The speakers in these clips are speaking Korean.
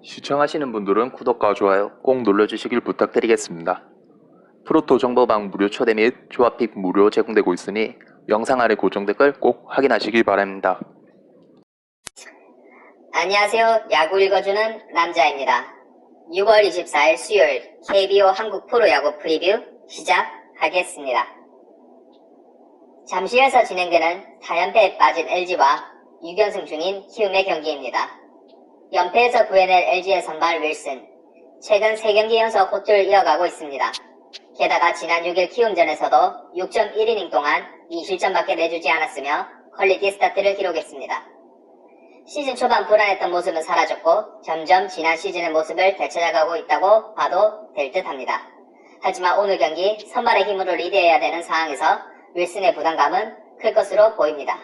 시청하시는 분들은 구독과 좋아요 꼭 눌러주시길 부탁드리겠습니다. 프로토 정보방 무료 초대 및 조합픽 무료 제공되고 있으니 영상 아래 고정 댓글 꼭 확인하시길 바랍니다. 안녕하세요. 야구 읽어주는 남자입니다. 6월 24일 수요일 KBO 한국 프로야구 프리뷰 시작하겠습니다. 잠실에서 진행되는 4연패에 빠진 LG와 6연승 중인 키움의 경기입니다. 연패에서 구해낼 LG의 선발 윌슨, 최근 3경기 연속 호투를 이어가고 있습니다. 게다가 지난 6일 키움전에서도 6.1이닝 동안 2실점밖에 내주지 않았으며 퀄리티 스타트를 기록했습니다. 시즌 초반 불안했던 모습은 사라졌고 점점 지난 시즌의 모습을 되찾아가고 있다고 봐도 될 듯합니다. 하지만 오늘 경기 선발의 힘으로 리드해야 되는 상황에서 윌슨의 부담감은 클 것으로 보입니다.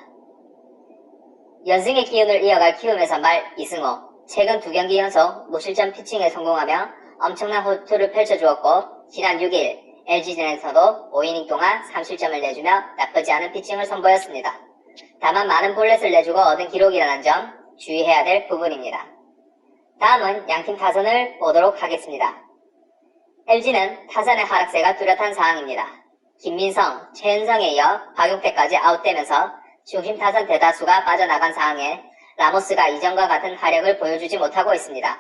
연승의 기운을 이어갈 키움의 선발 이승호, 최근 2경기 연속 무실점 피칭에 성공하며 엄청난 호투를 펼쳐주었고 지난 6일 LG전에서도 5이닝 동안 3실점을 내주며 나쁘지 않은 피칭을 선보였습니다. 다만 많은 볼넷을 내주고 얻은 기록이라는 점 주의해야 될 부분입니다. 다음은 양팀 타선을 보도록 하겠습니다. LG는 타선의 하락세가 뚜렷한 상황입니다. 김민성, 최은성에 이어 박용택까지 아웃되면서 중심 타선 대다수가 빠져나간 상황에 라모스가 이전과 같은 화력을 보여주지 못하고 있습니다.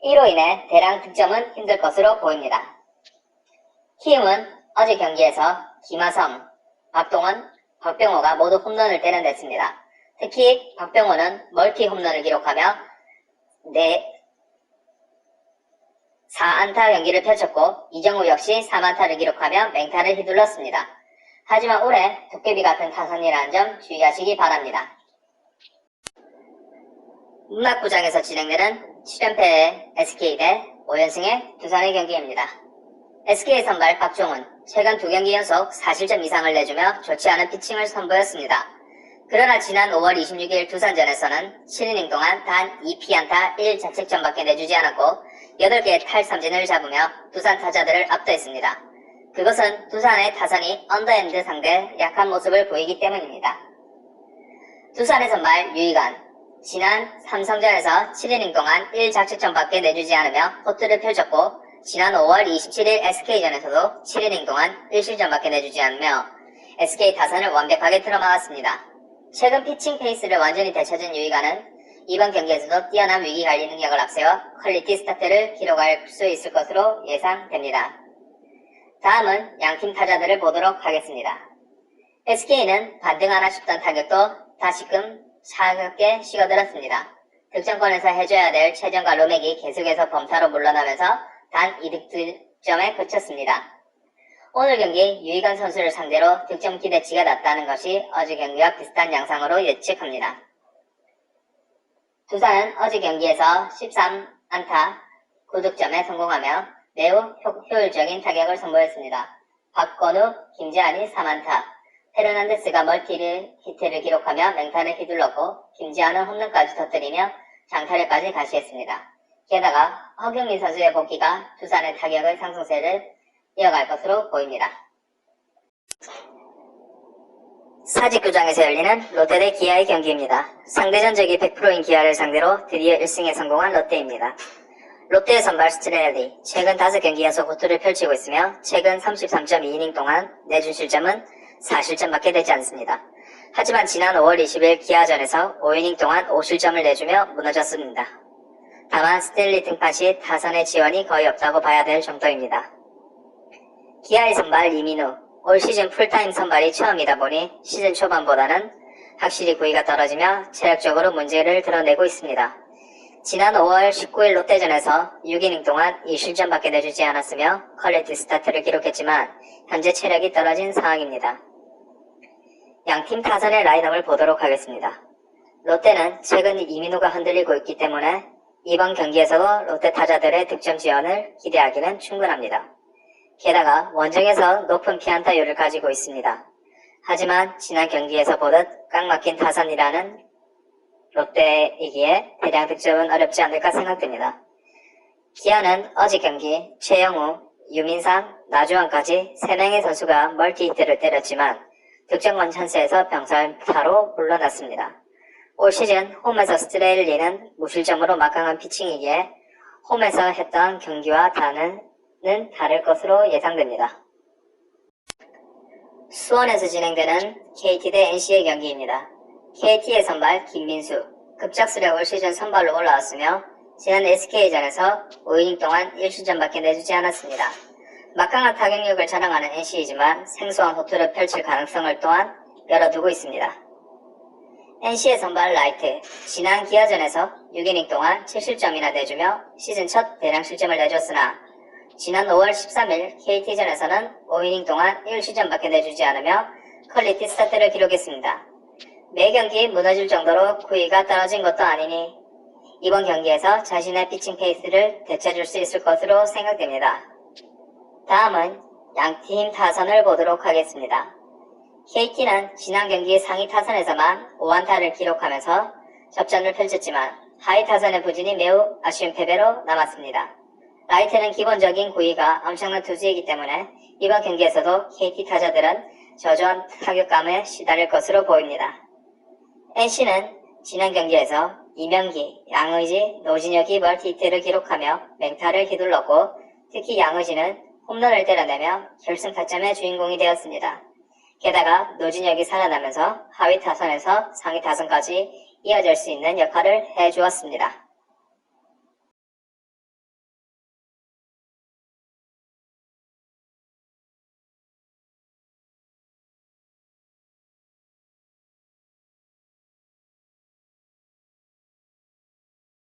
이로 인해 대량 득점은 힘들 것으로 보입니다. 키움은 어제 경기에서 김하성, 박동원, 박병호가 모두 홈런을 때려냈습니다. 특히 박병호는 멀티 홈런을 기록하며 4안타 경기를 펼쳤고 이정우 역시 3안타를 기록하며 맹타를 휘둘렀습니다. 하지만 올해 도깨비 같은 타선이라는 점 주의하시기 바랍니다. 문학구장에서 진행되는 7연패의 SK 대 5연승의 두산의 경기입니다. SK 선발 박종훈, 최근 2경기 연속 4실점 이상을 내주며 좋지 않은 피칭을 선보였습니다. 그러나 지난 5월 26일 두산전에서는 7이닝 동안 단 2피안타 1자책점밖에 내주지 않았고 8개의 탈삼진을 잡으며 두산 타자들을 압도했습니다. 그것은 두산의 타선이 언더핸드 상대 약한 모습을 보이기 때문입니다. 두산의 선발 유이관, 지난 삼성전에서 7이닝 동안 1자책점밖에 내주지 않으며 호투를 펼쳤고 지난 5월 27일 SK전에서도 7이닝 동안 1실점밖에 내주지 않으며 SK 타선을 완벽하게 틀어막았습니다. 최근 피칭 페이스를 완전히 되찾은 유이관은 이번 경기에서도 뛰어난 위기관리 능력을 앞세워 퀄리티 스타트를 기록할 수 있을 것으로 예상됩니다. 다음은 양팀 타자들을 보도록 하겠습니다. SK는 반등하나 싶던 타격도 다시금 차갑게 식어들었습니다. 득점권에서 해줘야 될 최정과 로맥이 계속해서 범타로 물러나면서 단 2득점에 그쳤습니다. 오늘 경기 유이관 선수를 상대로 득점 기대치가 낮다는 것이 어제 경기와 비슷한 양상으로 예측합니다. 두산은 어제 경기에서 13안타 9득점에 성공하며 매우 효율적인 타격을 선보였습니다. 박건우, 김재환이 3안타, 페르난데스가 멀티 히트를 기록하며 맹타를 휘둘렀고 김재환은 홈런까지 터뜨리며 장타력까지 가시했습니다. 게다가 허경민 선수의 복귀가 두산의 타격의 상승세를 이어갈 것으로 보입니다. 사직구장에서 열리는 롯데 대 기아의 경기입니다. 상대 전적이 100%인 기아를 상대로 드디어 1승에 성공한 롯데입니다. 롯데의 선발 스트레일리, 최근 5경기 연속 호투를 펼치고 있으며 최근 33.2이닝 동안 내준 실점은 4실점밖에 되지 않습니다. 하지만 지난 5월 20일 기아전에서 5이닝 동안 5실점을 내주며 무너졌습니다. 다만 스텔리 등판 시 타선의 지원이 거의 없다고 봐야 될 정도입니다. 기아의 선발 이민우, 올 시즌 풀타임 선발이 처음이다 보니 시즌 초반보다는 확실히 구위가 떨어지며 체력적으로 문제를 드러내고 있습니다. 지난 5월 19일 롯데전에서 6이닝 동안 2실점밖에 내주지 않았으며 퀄리티 스타트를 기록했지만 현재 체력이 떨어진 상황입니다. 양팀 타선의 라인업을 보도록 하겠습니다. 롯데는 최근 이민우가 흔들리고 있기 때문에 이번 경기에서도 롯데 타자들의 득점 지원을 기대하기는 충분합니다. 게다가 원정에서 높은 피안타율을 가지고 있습니다. 하지만 지난 경기에서 보듯 꽉 막힌 타선이라는 롯데이기에 대량 득점은 어렵지 않을까 생각됩니다. 기아는 어제 경기 최영우, 유민상, 나주환까지 3명의 선수가 멀티히트를 때렸지만 득점권 찬스에서 병살타로 물러났습니다. 올 시즌 홈에서 스트레일리는 무실점으로 막강한 피칭이기에 홈에서 했던 경기와 다는 다를 것으로 예상됩니다. 수원에서 진행되는 KT 대 NC의 경기입니다. KT의 선발 김민수, 급작스레 올 시즌 선발로 올라왔으며 지난 SK전에서 5이닝 동안 1실점밖에 내주지 않았습니다. 막강한 타격력을 자랑하는 NC이지만 생소한 호투를 펼칠 가능성을 또한 열어두고 있습니다. NC의 선발 라이트, 지난 기아전에서 6이닝 동안 7실점이나 내주며 시즌 첫 대량 실점을 내줬으나 지난 5월 13일 KT전에서는 5이닝 동안 1실점밖에 내주지 않으며 퀄리티 스타트를 기록했습니다. 매 경기 무너질 정도로 구위가 떨어진 것도 아니니 이번 경기에서 자신의 피칭 페이스를 되찾을 수 있을 것으로 생각됩니다. 다음은 양팀 타선을 보도록 하겠습니다. KT는 지난 경기 상위 타선에서만 5안타를 기록하면서 접전을 펼쳤지만 하위 타선의 부진이 매우 아쉬운 패배로 남았습니다. 라이트는 기본적인 구위가 엄청난 투수이기 때문에 이번 경기에서도 KT 타자들은 저조한 타격감에 시달릴 것으로 보입니다. NC는 지난 경기에서 이명기, 양의지, 노진혁이 멀티히트를 기록하며 맹타를 휘둘렀고 특히 양의지는 홈런을 때려내며 결승 타점의 주인공이 되었습니다. 게다가 노진혁이 살아나면서 하위 타선에서 상위 타선까지 이어질 수 있는 역할을 해주었습니다.